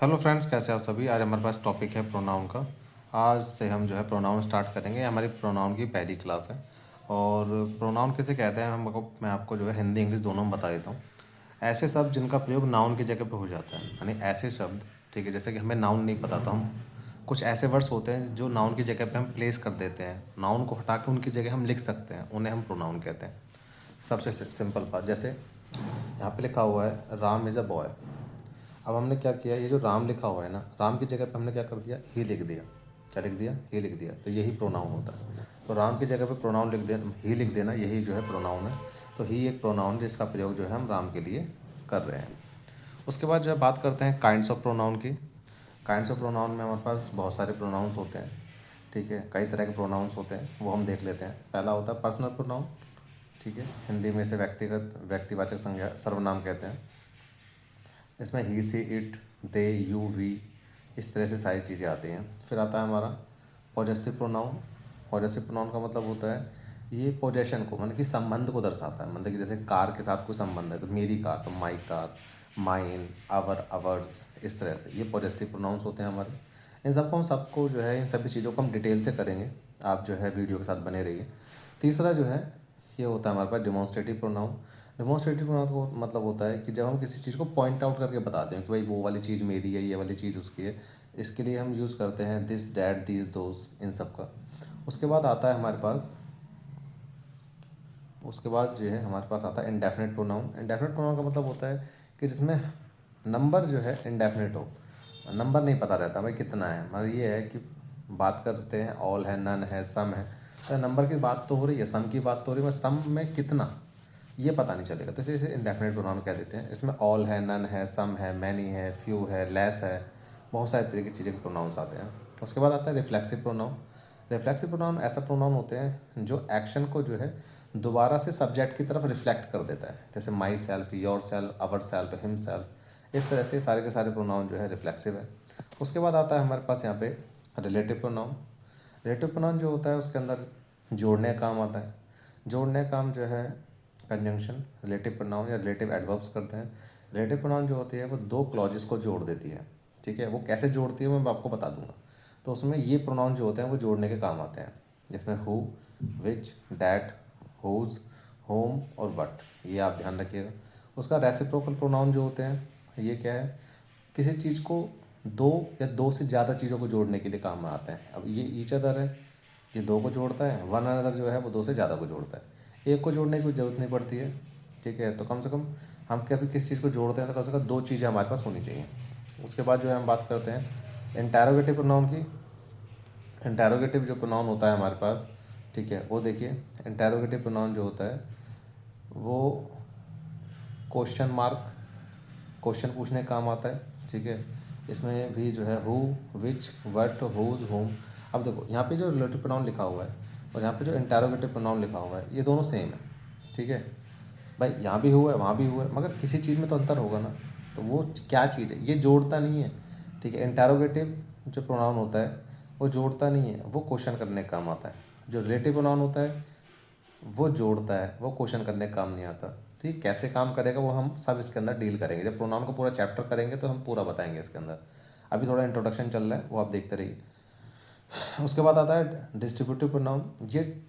Hello friends, कैसे आप सभी। आज हमारे पास टॉपिक है प्रोनाउन का। आज से हम जो है प्रोनाउन स्टार्ट करेंगे। हमारी प्रोनाउन की पहली क्लास है। और प्रोनाउन किसे कहते हैं मैं आपको जो है हिंदी इंग्लिश दोनों में बता देता हूँ। ऐसे शब्द जिनका प्रयोग नाउन की जगह पर हो जाता है, यानी ऐसे शब्द, ठीक है। जैसे कि हमें नाउन नहीं पता, तो हम कुछ ऐसे वर्ड्स होते हैं जो नाउन की जगह पे हम प्लेस कर देते हैं। नाउन को हटा के उनकी जगह हम लिख सकते हैं, उन्हें हम प्रोनाउन कहते हैं। सबसे सिंपल बात, जैसे यहाँ पे लिखा हुआ है राम इज़ अ बॉय। अब हमने क्या किया, ये जो राम लिखा हुआ है ना, राम की जगह पे हमने क्या कर दिया, ही लिख दिया। क्या लिख दिया, ही लिख दिया। तो यही प्रोनाउन होता है। तो राम की जगह पे प्रोनाउन लिख देना, ही लिख देना, यही जो है प्रोनाउन है। तो ही एक प्रोनाउन जिसका प्रयोग जो है हम राम के लिए कर रहे हैं। उसके बाद जो है बात करते हैं काइंड्स ऑफ प्रोनाउन की। काइंड्स ऑफ प्रोनाउन में हमारे पास बहुत सारे प्रोनाउंस होते हैं, ठीक है। कई तरह के प्रोनाउंस होते हैं, वो हम देख लेते हैं। पहला होता है पर्सनल प्रोनाउन, ठीक है। हिंदी में इसे व्यक्तिवाचक संज्ञा सर्वनाम कहते हैं। इसमें he she it they you we, इस तरह से सारी चीज़ें आती हैं। फिर आता है हमारा पॉजेसिव प्रोनाउन। पॉजेसिव प्रोनाउन का मतलब होता है ये पोजेशन को, मतलब कि संबंध को दर्शाता है। मतलब कि जैसे कार के साथ कोई संबंध है तो मेरी कार, तो my car, mine, our, ours, इस तरह से ये पॉजेसिव प्रोनाउंस होते हैं हमारे। इन सबको जो है, इन सभी चीज़ों को हम डिटेल से करेंगे। आप जो है वीडियो के साथ बने रहिए। तीसरा जो है ये होता है हमारे पास डिमॉन्स्ट्रेटिव प्रोनाउन। डिमॉन्स्ट्रेटिव प्रोनाउन को मतलब होता है कि जब हम किसी चीज़ को पॉइंट आउट करके बताते हैं कि भाई वो वाली चीज़ मेरी है, ये वाली चीज़ उसकी है। इसके लिए हम यूज़ करते हैं दिस, डैट, दीज, दोज, इन सब का। उसके बाद आता है हमारे पास उसके बाद जो है हमारे पास आता है इंडेफिनिट प्रोनाउन। इंडेफिनिट प्रोनाउन का मतलब होता है कि जिसमें नंबर जो है इंडेफिनिट हो। नंबर नहीं पता रहता भाई कितना है, मतलब ये है कि बात करते हैं ऑल है, नन है, सम है। तो नंबर की बात तो हो रही है, सम की बात तो हो रही है, मगर सम में कितना ये पता नहीं चलेगा, तो इसे इंडेफिनिट प्रोनाउन कह देते हैं। इसमें ऑल है, नन है, सम है, मैनी है, फ्यू है, लेस है, बहुत सारे तरीके की चीज़ें के प्रोनाउंस आते हैं। उसके बाद आता है रिफ्लेक्सिव प्रोनाउन। रिफ्लेक्सिव प्रोनाउन ऐसा प्रोनाउन होते हैं जो एक्शन को जो है दोबारा से सब्जेक्ट की तरफ रिफ्लेक्ट कर देता है। जैसे my self, your self, our self, him self, इस तरह से सारे के सारे प्रोनाउन जो है रिफ्लेक्सिव है। उसके बाद आता है हमारे पास यहाँ पे रिलेटिव प्रोनाउन। रिलेटिव प्रोनाउन जो होता है उसके अंदर जोड़ने का काम आता है। जोड़ने का काम जो है कंजंक्शन, रिलेटिव प्रोनाउन या रिलेटिव एडवर्ब्स करते हैं। रिलेटिव प्रोनाउन जो होती है वो दो क्लॉजेस को जोड़ देती है, ठीक है। वो कैसे जोड़ती है मैं आपको बता दूंगा। तो उसमें ये प्रोनाउन जो होते हैं वो जोड़ने के काम आते हैं, जिसमें who, which, that, whose, whom और वट, ये आप ध्यान रखिएगा। उसका रेसिप्रोकल प्रोनाउन जो होते हैं ये क्या है, किसी चीज़ को दो या दो से ज़्यादा चीज़ों को जोड़ने के लिए काम में आते हैं। अब ये ईच अदर है, ये दो को जोड़ता है। वन अनदर जो है वो दो से ज़्यादा को जोड़ता है। एक को जोड़ने की कोई ज़रूरत नहीं पड़ती है, ठीक है। तो कम से कम हम कभी किसी चीज़ को जोड़ते हैं तो कम से कम दो चीज़ें हमारे पास होनी चाहिए। उसके बाद जो है हम बात करते हैं इंटैरोगेटिव प्रोनाउन की। इंटैरोगेटिव जो प्रोनाउन होता है हमारे पास, ठीक है, वो देखिए। इंटैरोगेटिव प्रोनाउन जो होता है वो क्वेश्चन मार्क, क्वेश्चन पूछने का काम आता है, ठीक है। इसमें भी जो है who, which, what, whose, whom. अब देखो यहाँ पे जो रिलेटिव प्रोनाउन लिखा हुआ है और यहाँ पे जो इंटैरोगेटिव प्रोनाउन लिखा हुआ है ये दोनों सेम है, ठीक है। भाई यहाँ भी हुआ है, वहाँ भी हुआ है, मगर किसी चीज़ में तो अंतर होगा ना। तो वो क्या चीज़ है, ये जोड़ता नहीं है, ठीक है। इंटैरोगेटिव जो प्रोनाउन होता है वो जोड़ता नहीं है, वो क्वेश्चन करने का काम आता है। जो रिलेटिव प्रोनाउन होता है वो जोड़ता है, वो क्वेश्चन करने का काम नहीं आता। तो ये कैसे काम करेगा वो हम सब इसके अंदर डील करेंगे। जब प्रोनाउन को पूरा चैप्टर करेंगे तो हम पूरा बताएंगे इसके अंदर। अभी थोड़ा इंट्रोडक्शन चल रहा है, वो आप देखते रहिए। उसके बाद आता है डिस्ट्रीब्यूटिव प्रोनाउन। ये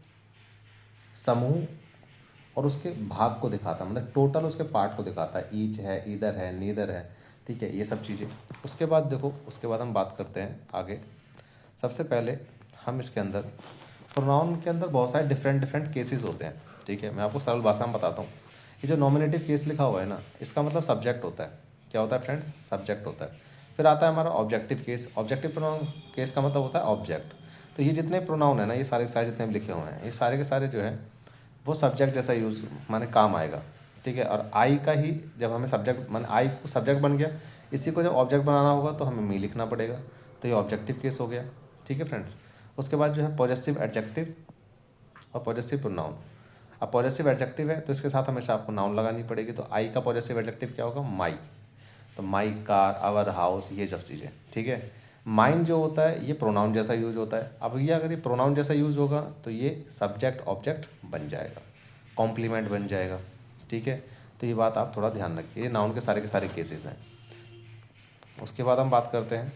समूह और उसके भाग को दिखाता है, मतलब टोटल उसके पार्ट को दिखाता है। ईच है, ईदर है, नीदर है, ठीक है, ये सब चीज़ें। उसके बाद देखो, उसके बाद हम बात करते हैं आगे। सबसे पहले हम इसके अंदर प्रोनाउन के अंदर बहुत सारे डिफरेंट डिफरेंट केसेस होते हैं, ठीक है। मैं आपको सरल भाषा में बताता हूँ। ये जो नॉमिनेटिव केस लिखा हुआ है ना, इसका मतलब सब्जेक्ट होता है। क्या होता है फ्रेंड्स, सब्जेक्ट होता है। फिर आता है हमारा objective case. Objective pronoun case का मतलब होता है ऑब्जेक्ट। तो ये जितने प्रोनाउन है ना, ये सारे के सारे जितने भी लिखे हुए हैं, ये सारे के सारे जो है वो सब्जेक्ट जैसा यूज़ माने काम आएगा, ठीक है। और आई का ही जब हमें सब्जेक्ट माने आई को सब्जेक्ट बन गया, इसी को जब ऑब्जेक्ट बनाना होगा तो हमें मी लिखना पड़ेगा। तो ये ऑब्जेक्टिव केस हो गया, ठीक है फ्रेंड्स। उसके बाद जो है पॉजेसिव एडजेक्टिव और पॉजेसिव प्रोनाउन। अब पॉजेसिव एडजेक्टिव है तो इसके साथ हमेशा आपको नाउन लगानी पड़ेगी। तो आई का पॉजेसिव एडजेक्टिव क्या होगा, माई। तो माई कार, आवर हाउस, ये सब चीज़ें, ठीक है। माइन जो होता है ये प्रोनाउन जैसा यूज होता है। अब ये अगर ये प्रोनाउन जैसा यूज होगा तो ये सब्जेक्ट ऑब्जेक्ट बन जाएगा, कॉम्प्लीमेंट बन जाएगा, ठीक है। तो ये बात आप थोड़ा ध्यान रखिए, नाउन के सारे केसेस हैं। उसके बाद हम बात करते हैं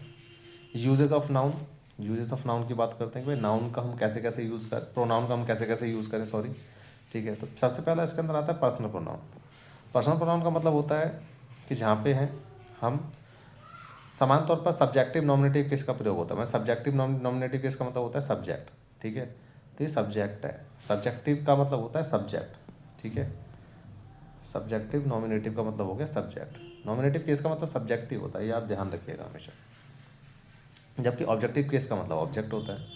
uses of noun. Uses of noun की बात करते हैं कि भाई नाउन का हम कैसे कैसे यूज़ करें, प्रोनाउन का हम कैसे कैसे यूज़ करें, सॉरी। ठीक है, तो सबसे पहला इसके अंदर आता है पर्सनल प्रोनाउन। पर्सनल प्रोनाउन का मतलब होता है कि जहाँ पे हैं हम समान तौर पर सब्जेक्टिव नॉमिनेटिव केस का प्रयोग होता है। सब्जेक्टिव नॉमिनेटिव केस का मतलब होता है सब्जेक्ट। ठीक है, तो ये सब्जेक्ट है। सब्जेक्टिव का मतलब होता है सब्जेक्ट। ठीक है, सब्जेक्टिव नॉमिनेटिव का मतलब हो गया सब्जेक्ट। नॉमिनेटिव केस का मतलब सब्जेक्टिव होता है, ये आप ध्यान रखिएगा हमेशा। जबकि ऑब्जेक्टिव केस का मतलब ऑब्जेक्ट होता है।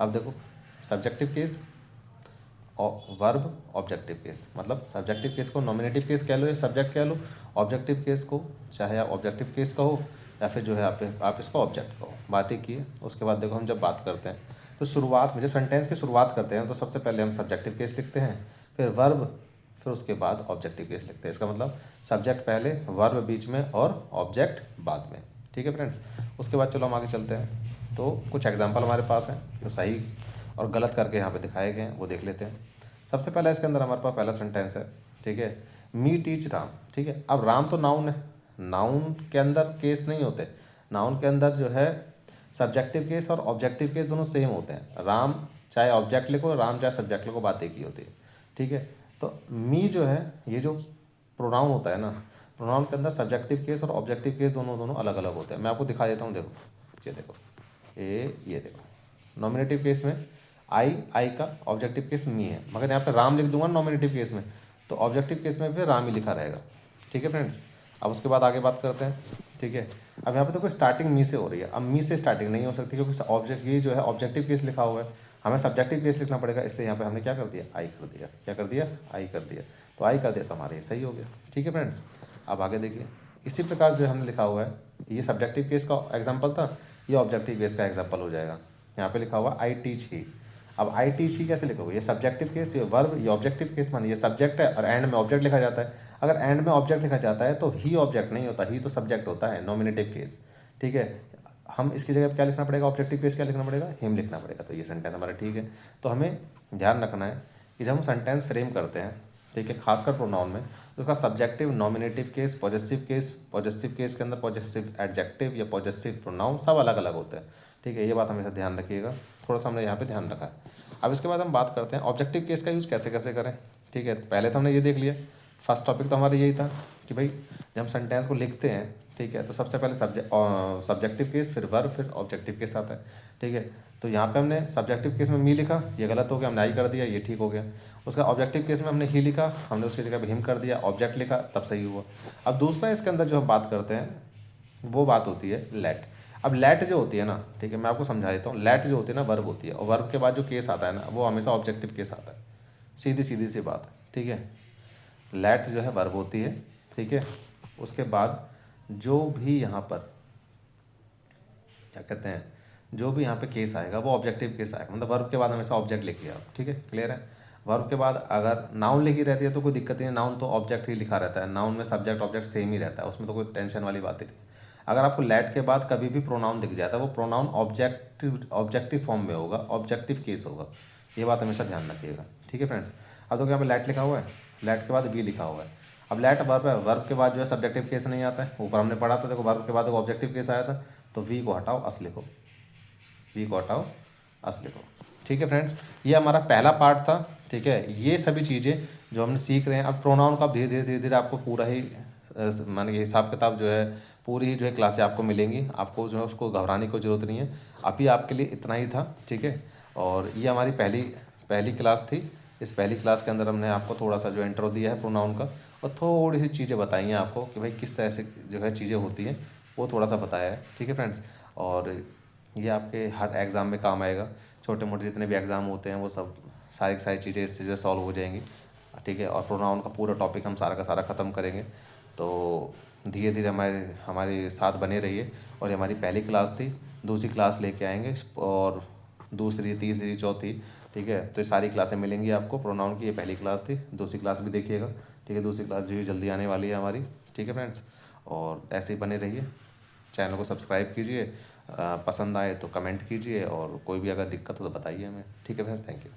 अब देखो, subjective case verb, objective case, मतलब सब्जेक्टिव केस को नॉमिनेटिव केस कह लो या सब्जेक्ट कह लो, ऑब्जेक्टिव केस को चाहे आप ऑब्जेक्टिव केस कहो या फिर जो है आप इसको ऑब्जेक्ट कहो। बात ही की है। उसके बाद देखो, हम जब बात करते हैं तो शुरुआत में जब सेंटेंस की शुरुआत करते हैं तो सबसे पहले हम सब्जेक्टिव केस लिखते हैं, फिर वर्ब, फिर उसके बाद ऑब्जेक्टिव केस लिखते हैं। इसका मतलब सब्जेक्ट पहले, वर्ब बीच में और ऑब्जेक्ट बाद में। ठीक है फ्रेंड्स, उसके बाद चलो हम आगे चलते हैं। तो कुछ एग्जाम्पल हमारे पास हैं जो सही और गलत करके यहाँ पे दिखाए गए हैं, वो देख लेते हैं। सबसे पहला इसके अंदर हमारे पास पहला सेंटेंस है। ठीक है, मी टीच राम। ठीक है, अब राम तो नाउन है, नाउन के अंदर केस नहीं होते। नाउन के अंदर जो है सब्जेक्टिव केस और ऑब्जेक्टिव केस दोनों सेम होते हैं। राम चाहे ऑब्जेक्ट लिखो, राम चाहे सब्जेक्ट लिखो, बात एक ही होती है। ठीक है, तो मी जो है, ये जो प्रोनाउन होता है ना, प्रोनाउन के अंदर सब्जेक्टिव केस और ऑब्जेक्टिव केस दोनों दोनों अलग अलग होते हैं। मैं आपको दिखा देता हूँ, देखो, ये देखो, ये देखो। नॉमिनेटिव केस में आई का, ऑब्जेक्टिव केस मी है, मगर यहाँ पे राम लिख दूंगा नॉमिनेटिव केस में तो ऑब्जेक्टिव केस में फिर राम ही लिखा रहेगा। ठीक है फ्रेंड्स, अब उसके बाद आगे बात करते हैं। ठीक है, अब यहाँ पे देखो स्टार्टिंग मी से हो रही है। अब मी से स्टार्टिंग नहीं हो सकती क्योंकि ऑब्जेक्ट ये जो है ऑब्जेक्टिव केस लिखा हुआ है, हमें सब्जेक्टिव केस लिखना पड़ेगा, इसलिए यहाँ पे हमने क्या कर दिया, आई कर दिया। क्या कर दिया, आई कर दिया। तो आई कर दिया तो हमारे ये सही हो गया। ठीक है फ्रेंड्स, अब आगे देखिए, इसी प्रकार जो हमने लिखा हुआ है, ये सब्जेक्टिव केस का एग्जाम्पल था, ये ऑब्जेक्टिव केस का एग्जाम्पल हो जाएगा। यहाँ पे लिखा हुआ आई टीच ही। अब आई टीच ही कैसे लिखोगे, ये सब्जेक्टिव केस, ये वर्ब, ये ऑब्जेक्टिव केस, मान ये सब्जेक्ट है और एंड में ऑब्जेक्ट लिखा जाता है। अगर एंड में ऑब्जेक्ट लिखा जाता है तो ही ऑब्जेक्ट नहीं होता, ही तो सब्जेक्ट होता है, नॉमिनेटिव केस। ठीक है, हम इसकी जगह क्या लिखना पड़ेगा, ऑब्जेक्टिव केस क्या लिखना पड़ेगा, हिम लिखना पड़ेगा। तो ये सेंटेंस हमारा ठीक है। तो हमें ध्यान रखना है कि जब हम सेंटेंस फ्रेम करते हैं, ठीक है, खासकर प्रोनाउन में, तो उसका subjective, nominative case, possessive case के अंदर पॉजेसिव एडजेक्टिव या पॉजेसिव प्रोनाउन सब अलग अलग होते हैं। ठीक है, ये बात हमेशा ध्यान रखिएगा, थोड़ा सा हमने यहाँ पे ध्यान रखा है। अब इसके बाद हम बात करते हैं ऑब्जेक्टिव केस का यूज़ कैसे कैसे करें। ठीक है, पहले तो हमने ये देख लिया, फर्स्ट टॉपिक तो हमारा यही था कि भाई जब हम सेंटेंस को लिखते हैं, ठीक है, तो सबसे पहले सब्जेक्टिव केस, फिर वर्ब, फिर ऑब्जेक्टिव केस आता है। ठीक है, तो यहाँ पे हमने सब्जेक्टिव केस में मी लिखा, ये गलत हो गया, हमने आई कर दिया, ये ठीक हो गया। उसका ऑब्जेक्टिव केस में हमने ही लिखा, हमने उसकी जगह पे हिम कर दिया, ऑब्जेक्ट लिखा, तब सही हुआ। अब दूसरा इसके अंदर जो हम बात करते हैं वो बात होती है लेट। अब लेट जो होती है ना, ठीक है, मैं आपको समझा देता हूँ। लेट जो होती है ना, वर्ब होती है, और वर्ब के बाद जो केस आता है ना, वो हमेशा ऑब्जेक्टिव केस आता है। सीधी सीधी सी बात है। ठीक है, लेट जो है वर्ब होती है। ठीक है, उसके बाद जो भी यहाँ पर क्या कहते हैं, जो भी यहाँ पे केस आएगा वो ऑब्जेक्टिव केस आएगा, मतलब वर्ब के बाद हमेशा ऑब्जेक्ट लिखिए आप। ठीक है, क्लियर है। वर्ब के बाद अगर नाउन लिखी रहती है तो कोई दिक्कत नहीं है, नाउन तो ऑब्जेक्ट ही लिखा रहता है, नाउन में सब्जेक्ट ऑब्जेक्ट सेम ही रहता है, उसमें तो कोई टेंशन वाली बात ही नहीं। अगर आपको लेट के बाद कभी भी प्रोनाउन दिख जाता है, वो प्रोनाउन ऑब्जेक्टिव फॉर्म में होगा, ऑब्जेक्टिव केस होगा, ये बात हमेशा ध्यान रखिएगा। ठीक है फ्रेंड्स, अब तो यहाँ पे लेट लिखा हुआ है, लेट के बाद वी लिखा हुआ है। अब लेट वर्ब है, वर्ब के बाद जो है सब्जेक्टिव केस नहीं आता है, ऊपर हमने पढ़ा था, देखो वर्ब के बाद ऑब्जेक्टिव केस आया था, तो वी को हटाओ, अस लिखो, वी को हटाओ, अस लिखो। ठीक है फ्रेंड्स, ये हमारा पहला पार्ट था। ठीक है, ये सभी चीज़ें जो हमने सीख रहे हैं, अब प्रोनाउन का धीरे धीरे आपको पूरा ही मान के हिसाब किताब जो है, पूरी ही जो है क्लासें आपको मिलेंगी, आपको जो है उसको घबराने की जरूरत नहीं है। अभी आपके लिए इतना ही था। ठीक है, और ये हमारी पहली पहली क्लास थी। इस पहली क्लास के अंदर हमने आपको थोड़ा सा जो इंट्रो दिया है प्रोनाउन का, और थोड़ी सी चीज़ें बताई हैं आपको कि भाई किस तरह से जो है चीज़ें होती हैं, वो थोड़ा सा बताया है। ठीक है फ्रेंड्स, और ये आपके हर एग्ज़ाम में काम आएगा। छोटे मोटे जितने भी एग्ज़ाम होते हैं वो सब सारी की सारी चीज़ें इससे जो सॉल्व हो जाएंगी। ठीक है, और प्रोनाउन का पूरा टॉपिक हम सारा का सारा ख़त्म करेंगे। तो धीरे धीरे हमारे हमारे साथ बने रहिए। और ये हमारी पहली क्लास थी, दूसरी क्लास लेके आएंगे, और दूसरी, तीसरी, चौथी। ठीक है, तो ये सारी क्लासें मिलेंगी आपको प्रोनाउन की। ये पहली क्लास थी, दूसरी क्लास भी देखिएगा। ठीक है, दूसरी क्लास जो है जल्दी आने वाली है हमारी। ठीक है फ्रेंड्स, और ऐसे ही बने रहिए, चैनल को सब्सक्राइब कीजिए, पसंद आए तो कमेंट कीजिए, और कोई भी अगर दिक्कत हो तो बताइए हमें। ठीक है फ्रेंड्स, थैंक यू।